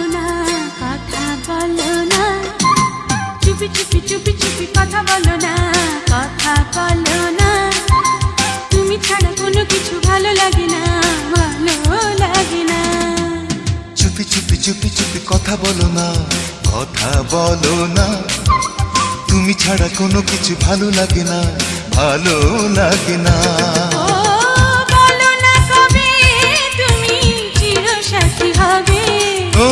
বলো না, কথা বলো না, চুপি চুপি চুপি চুপি কথা বলো না, কথা বলো না। তুমি ছাড়া কোনো কিছু ভালো লাগে না, ভালো লাগে না। চুপি চুপি চুপি চুপি কথা বলো না, কথা বলো না। তুমি ছাড়া কোনো কিছু ভালো লাগে না, ভালো লাগে না। ও বলো না কবে তুমি চিরসাথী হবে, ও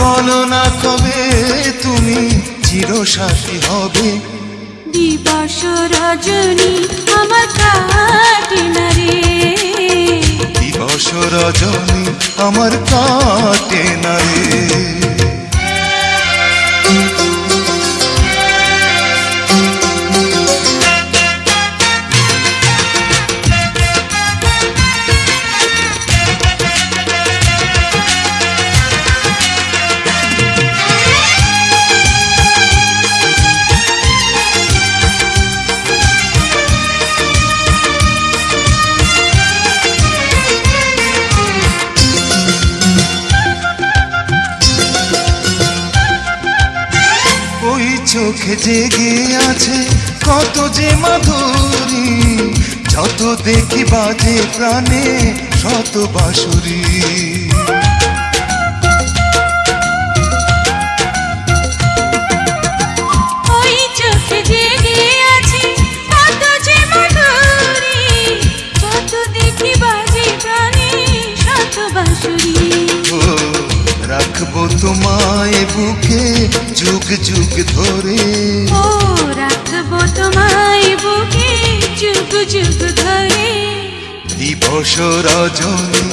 বলো না কবে তুমি চিরসাথী হবে। দিবস রজনী আমার কাটে না রে, দিবস রজনী আমার কাটে না রে। চোখে জেগে আছে কত যে মাধুরী, যত দেখি বাজে প্রাণে শত বাঁশুরি। ওই চোখে জেগে আছে কত যে মাধুরী, যত দেখি বাজে প্রাণে শত বাঁশুরি। ও রাখবো তোমায় বুকে যুগ যুগ ধরে, ও রাখবো তোমায় বুকে যুগ যুগ ধরে। দিবস রজনী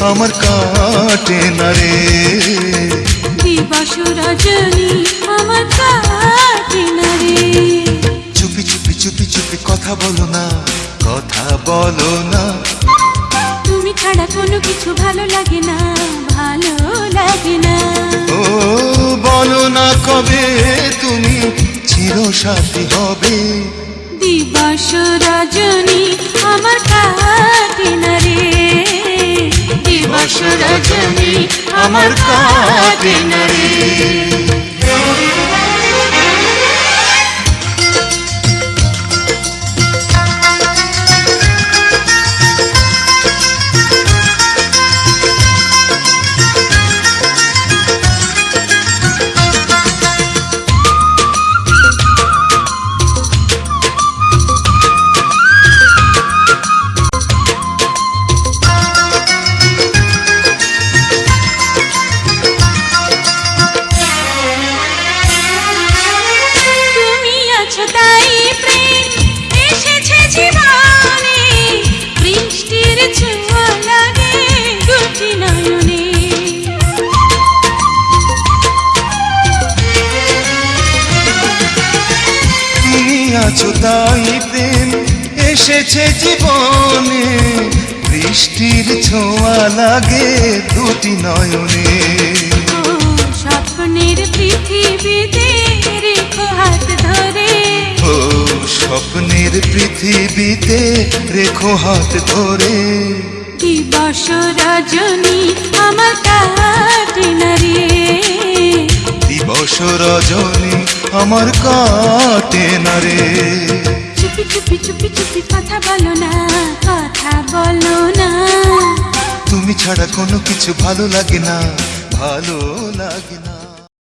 আমার কাটে না রে, দিবস রজনী আমার কাটে না রে। চুপি চুপি চুপি চুপি কথা বলো না, কথা বলো না। তুমি ছাড়া কোনো কিছু ভালো লাগে না, ভালো লাগে না। ও বলো না কবে তুমি চিরসাথী হবে, দিবস রজনী আমার কাটে না রে, দিবস রজনী আমার কাটে না রে। তাই প্রেম এসেছে জীবনে, বৃষ্টির ছোঁয়া লাগে দুটি নয়নে। তুমি আছো তাই প্রেম এসেছে জীবনে, বৃষ্টির ছোঁয়া লাগে দুটি নয়নে। স্বপ্নের পৃথিবীতে রেখো হাত ধরে, ও স্বপ্নের পৃথিবীতে রেখো হাত ধরে। দিবস রজনী আমার কাটে না রে, দিবস রজনী আমার কাটে না রে। চুপি চুপি চুপি চুপি কথা বলো না, কথা বলো না। তুমি ছাড়া কোনো কিছু ভালো লাগে না, ভালো লাগে না।